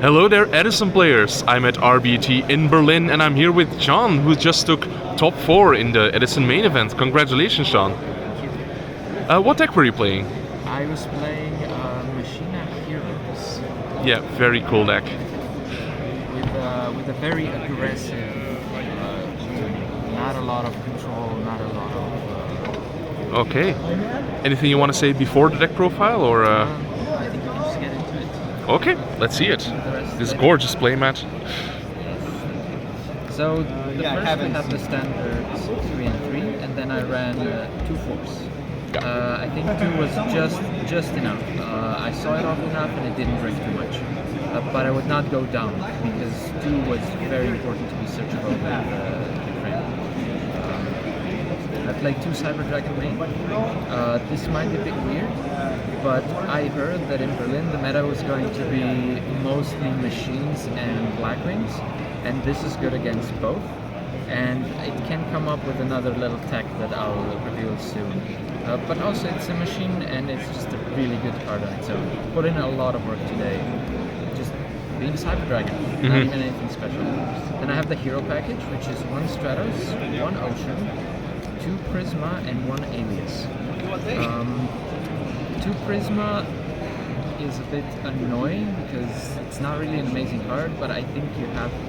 Hello there, Edison players. I'm at RBET in Berlin and I'm here with John, who just took top 4 in the Edison main event. Congratulations, John. Thank you. What deck were you playing? I was playing Machina HEROs Yeah, very cool deck. with a very aggressive tuning. Not a lot of control, not a lot of... Okay. Anything you want to say before the deck profile, or? I think we can just get into it. Okay, let's see it. This gorgeous playmat. So the first we have the standard 3 and 3, and then I ran 2 4s. I think 2 was just enough. I saw it off enough and it didn't drink too much. But I would not go down because 2 was very important to be searchable with the frame. I played 2 Cyber Dragon main. This might be a bit weird, but I heard that in Berlin the meta was going to be mostly machines and Blackwings, and this is good against both. And it can come up with another little tech that I'll reveal soon. But also it's a machine and it's just a really good card on its own. Put in a lot of work today. Just being Cyber Dragon, not even anything special. Then I have the hero package, which is 1 Stratos, 1 Ocean, 2 Prisma, and 1 Alias. 2 Prisma is a bit annoying because it's not really an amazing card, but I think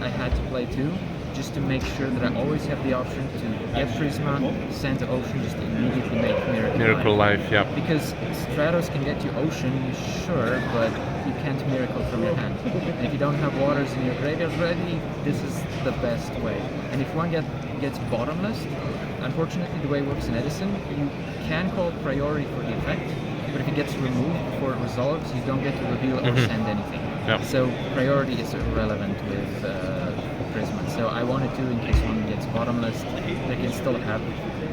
I had to play 2 just to make sure that I always have the option to get Prisma, send to Ocean, just immediately make Miracle Life, yeah. Because Stratos can get you Ocean, sure, but you can't Miracle from your hand. And if you don't have Waters in your graveyard ready, this is the best way. And if one gets Bottomless, unfortunately the way it works in Edison, you can call Priority for the effect, but if it gets removed before it resolves, you don't get to reveal or send anything. Yep. So Priority is irrelevant with Prisma. So I wanted to, in case one gets Bottomless, they can still have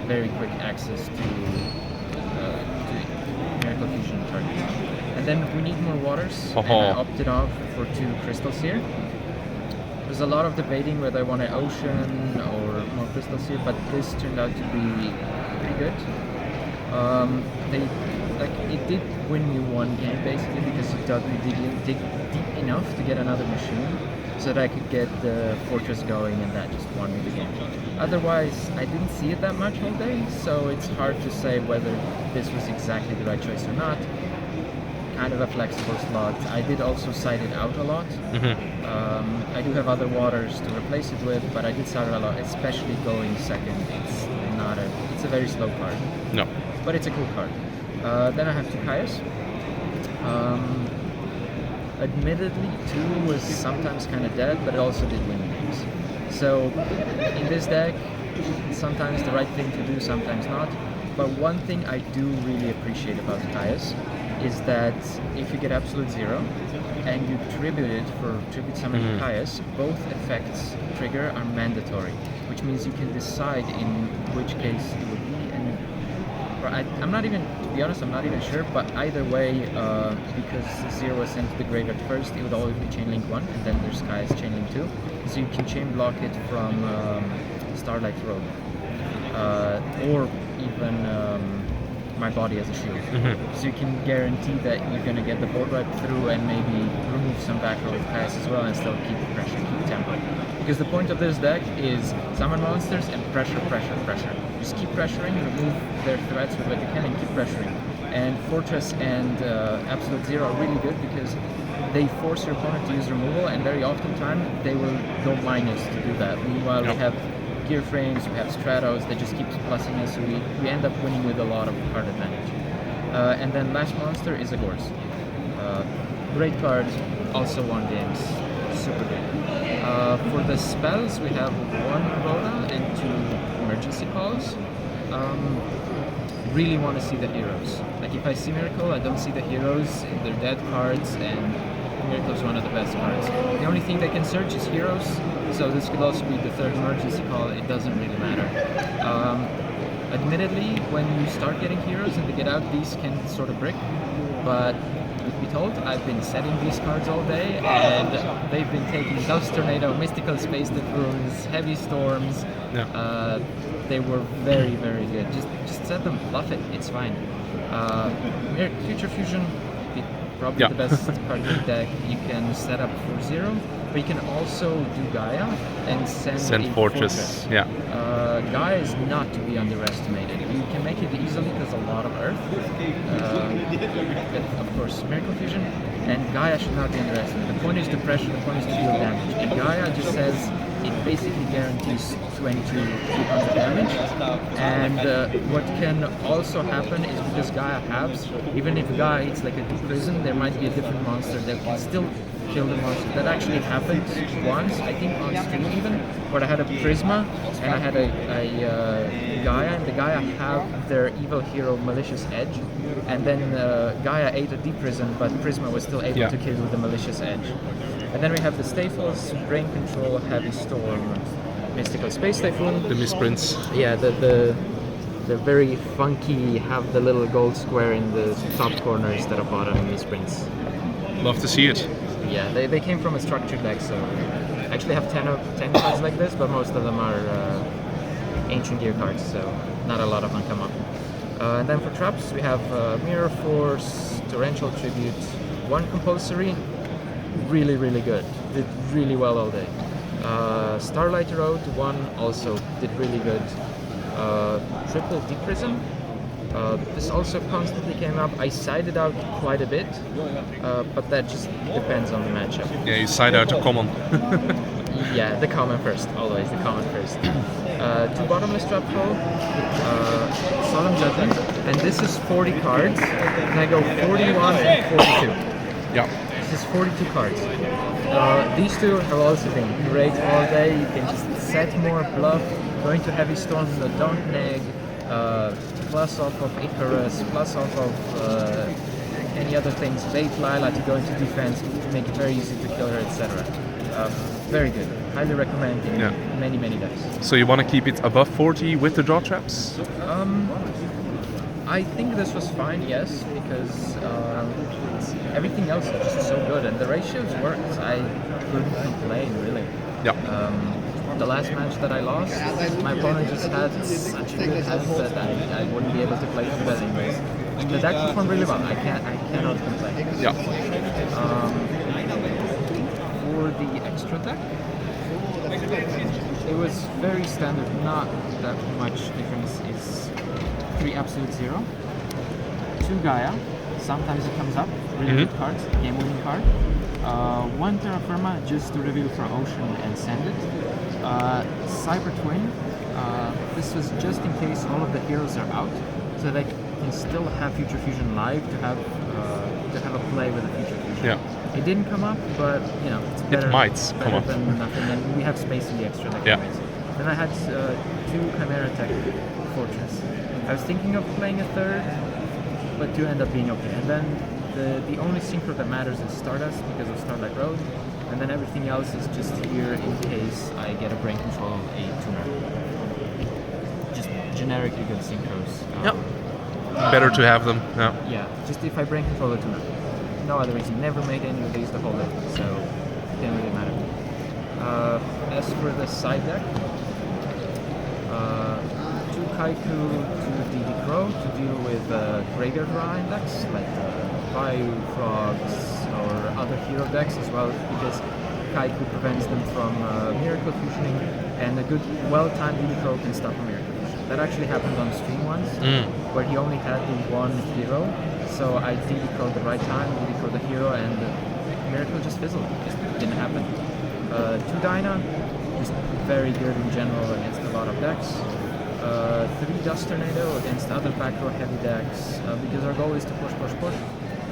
very quick access to Miracle Fusion targets. And then we need more Waters, and I opted off for 2 Crystals here. There's a lot of debating whether I want an Ocean or more Crystals here, but this turned out to be pretty good. It did win me 1 game basically because you dig deep enough to get another machine so that I could get the Fortress going, and that just won me the game. Otherwise, I didn't see it that much all day, so it's hard to say whether this was exactly the right choice or not. Kind of a flexible slot. I did also side it out a lot. I do have other Waters to replace it with, but I did side it a lot, especially going second. It's a very slow card. No. But it's a cool card. Then I have 2 Kaias. Admittedly, 2 was sometimes kind of dead, but it also did win games. So in this deck, sometimes the right thing to do, sometimes not. But one thing I do really appreciate about Kaias is that if you get Absolute 0 and you tribute it for Tribute Summoning Kaias, both effects trigger are mandatory, which means you can decide in which case it would be. I'm not even, to be honest, I'm not even sure, but either way, because 0 was sent to the graveyard first, it would always be Chain Link 1, and then there's Kai's Chain Link 2, so you can chain block it from Starlight Road, or even my body as a shield. So you can guarantee that you're going to get the board wipe through and maybe remove some back row with Kai's as well and still keep the pressure, keep tempo. Because the point of this deck is summon monsters and pressure. Just keep pressuring, remove their threats with what you can and keep pressuring. And Fortress and Absolute 0 are really good because they force your opponent to use removal, and very often they will go minus to do that. Meanwhile, we have Gear Frames, we have Stratos, they just keep plussing us, so we end up winning with a lot of card advantage. And then last monster is a Gorse. Great card, also won games, super good. For the spells, we have 1 Rhoda and 2 Emergency Calls. Really want to see the heroes. Like if I see Miracle, I don't see the heroes, they're dead cards, and Miracle is one of the best cards. The only thing they can search is heroes, so this could also be the 3rd Emergency Call, it doesn't really matter. Admittedly, when you start getting heroes and they get out, these can sort of brick, but truth be told, I've been setting these cards all day, and they've been taking Dust Tornado, Mystical Space Runes, Heavy Storms. Yeah. They were very, very good. Just set them, bluff it, it's fine. Future Fusion, Probably Yeah. the best part of the deck. You can set up for 0, but you can also do Gaia and send a Fortress. Yeah. Gaia is not to be underestimated. You can make it easily because a lot of Earth, but of course Miracle Fusion, and Gaia should not be underestimated. The point is the pressure, the point is to deal damage, and Gaia just says it basically guarantees 20 to 300 damage. And what can also happen is because Gaia halves, even if Gaia hits like a deep prison, there might be a different monster that can still kill the monster. That actually happened once, I think on stream even, where I had a Prisma and I had a Gaia, and the Gaia have their evil hero Malicious Edge, and then Gaia ate a deep prison, but Prisma was still able to kill with the Malicious Edge. And then we have the Staples, Brain Control, Heavy Storm, Mystical Space Typhoon. The misprints. Yeah, the very funky, have the little gold square in the top corner instead of bottom misprints. Love to see it. Yeah, they came from a structured deck, so I actually have 10 cards like this, but most of them are Ancient Gear cards, so not a lot of them come up. And then for traps, we have Mirror Force, Torrential Tribute, 1 compulsory, really, really good. Did really well all day. Starlight Road, 1 also did really good. Triple Deep Prism. This also constantly came up. I sided out quite a bit, but that just depends on the matchup. Yeah, you side out a common. Yeah, the common first, always the common first. 2 bottomless trap flow, Solemn Judgment, and this is 40 cards, and I go 41 and 42. Yeah. This is 42 cards. These two have also been great all day. You can just set more bluff, going to Heavy Storm, the Don't Neg, plus off of Icarus, plus off of any other things, bait Lila to go into defense, to make it very easy to kill her, etc. Very good. Highly recommend in many, many decks. So you want to keep it above 40 with the draw traps? I think this was fine, yes, because everything else is just so good, and the ratios worked. I couldn't complain, really. Yeah. The last match that I lost, my opponent just had such a good hand that I wouldn't be able to play through that anyways. The deck performed really well. I cannot complain. Yeah. For the extra deck, it was very standard. Not that much difference. It's 3 Absolute Zero, 2 Gaia. Sometimes it comes up. Really good cards. Game-winning card. 1 Terra Firma just to reveal for Ocean and send it. Cyber Twin. This was just in case all of the heroes are out, so they can still have Future Fusion live to have a play with a Future Fusion. Yeah. It didn't come up, but you know it's better. It might come up than nothing, and we have space in the extra deck. Yeah. Anyways. Then I had 2 Chimera Tech Fortress. I was thinking of playing a 3rd, but 2 end up being okay. And then the only synchro that matters is Stardust because of Starlight Road, and then everything else is just here in case I get a Brain Control a tuner. Just generically good synchros. Better to have them. Yeah. Yeah, just if I Brain Control a tuner. No other reason. Never made any of these the whole day, so it didn't really matter. As for the side deck, 2 Kaiku, 2 DD Crow to deal with Graveyard Ra decks like Bayou Frogs or other hero decks as well, because Kaiku prevents them from Miracle Fusioning, and a good, well-timed DD Crow can stop a Miracle Fusion. That actually happened on stream once, where he only had the 1 hero, so I DD Crow'd the right time, DD Crow'd the hero, and Miracle just fizzled. It just didn't happen. 2 Dyna, just very good in general against a lot of decks. 3 Dust Tornado against other back row heavy decks, because our goal is to push,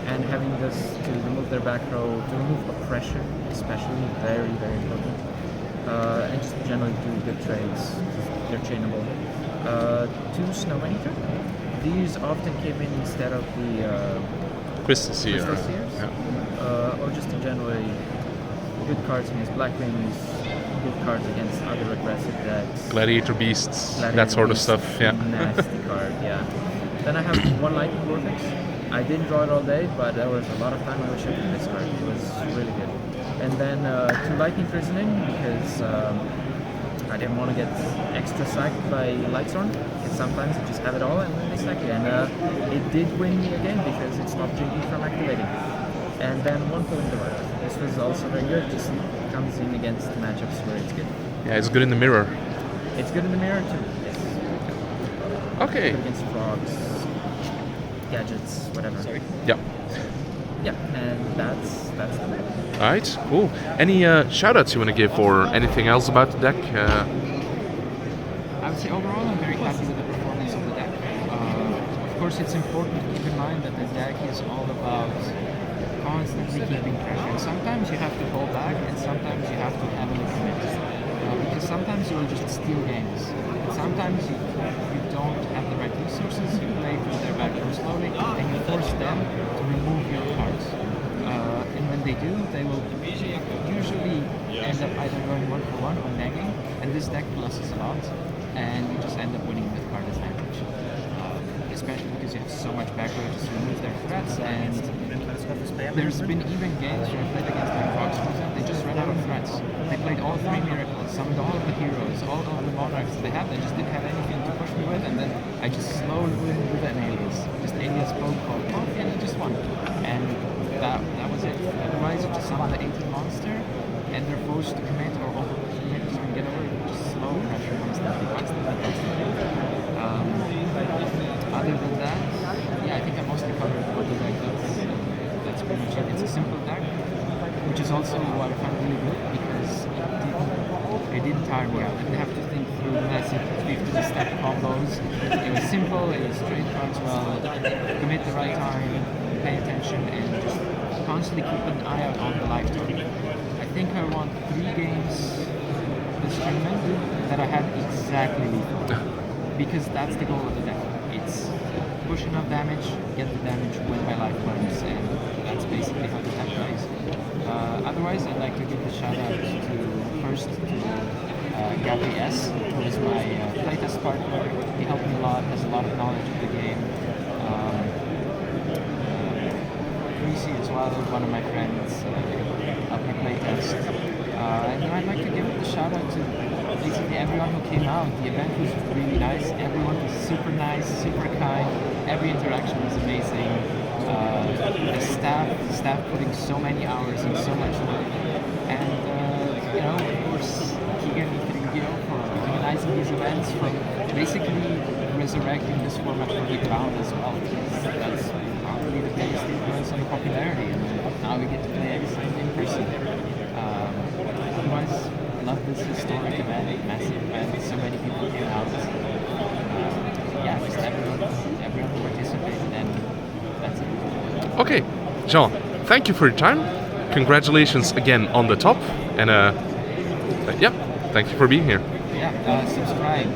and having this to remove their back row, to remove oppression, especially, very, very important. And just generally do good trades. They're chainable. 2 Snowman Eater. These often came in instead of the Crystal Seer. Yeah. Or just in generally good cards against Black Wings, good cards against other aggressive decks. Gladiator Beasts, that sort of stuff. Yeah. Nasty card, yeah. Then I have 1 Lightning Vortex. I didn't draw it all day, but there was a lot of time I wish I could this card. It was really good. And then 2 Lightning Prisoning, because I didn't want to get extra sacked by Lightstorm, because sometimes you just have it all and then they sack you. And it did win me again because it stopped JP from activating. and then 1 point the right. This was also very good. Just comes in against matchups where it's good. Yeah, it's good in the mirror. It's good in the mirror too. Yes. Okay. Good against frogs, gadgets, whatever. Sorry. Yeah. Yeah, and that's the deck. All right. Cool. Any shout-outs you want to give, or anything else about the deck? I would say overall I'm very happy with the performance of the deck. Of course, it's important to keep in mind that the deck is all about constantly keeping pressure. And sometimes you have to hold back, and sometimes you have to heavily commit. Because sometimes you will just steal games. And sometimes you don't have the right resources, you play through their back row slowly, and you force them to remove your cards. And when they do, they will usually end up either going 1-for-1 or negging, and this deck pluses a lot, and you just end up winning with card advantage. Especially because you have so much back row to remove their threats, and there's been even games where I played against my Fox, for example, they just ran out of threats. They played all 3 miracles, summoned all of the heroes, all of the monarchs they had, they just didn't have anything to push me with, and then I just slowly win with an alias. Just alias spoke called pop, and he just won. And that was it. Otherwise you just summon the 18 monster, and they're forced to commit or overcommit to get over it. Just slow pressure constantly. Other than that, yeah, I think I mostly covered what the deck does. That's pretty much it. It's a simple deck, which is also what I found really good because it didn't tire me out. I didn't have to think through massive 50-step combos. It was simple, it was straight cards well, commit the right time, pay attention, and just constantly keep an eye out on the life total. I think I won 3 games this tournament that I had exactly lethal. Because that's the goal of the deck. It's push enough damage, get the damage, win by life points, and that's basically how the deck plays. Otherwise, I'd like to give a shout out to first to Gabby S, who is my playtest partner. He helped me a lot, has a lot of knowledge of the game. Greasy as well, one of my friends, helped me playtest. And then I'd like to give a shout out to basically everyone who came out. The event was really nice. Everyone was super nice, super kind. Every interaction was amazing. The staff putting so many hours and so much work. And of course, Keegan for organizing these events, from basically resurrecting this format from the ground as well. That's probably the biggest influence on the popularity, and now we get to play EDISON in person. Otherwise, love this historic event, massive event, so many people came out. Yeah, just everyone who participated, and that's it. Okay, John, thank you for your time. Congratulations again on the top, and yeah, thank you for being here. Yeah, subscribe.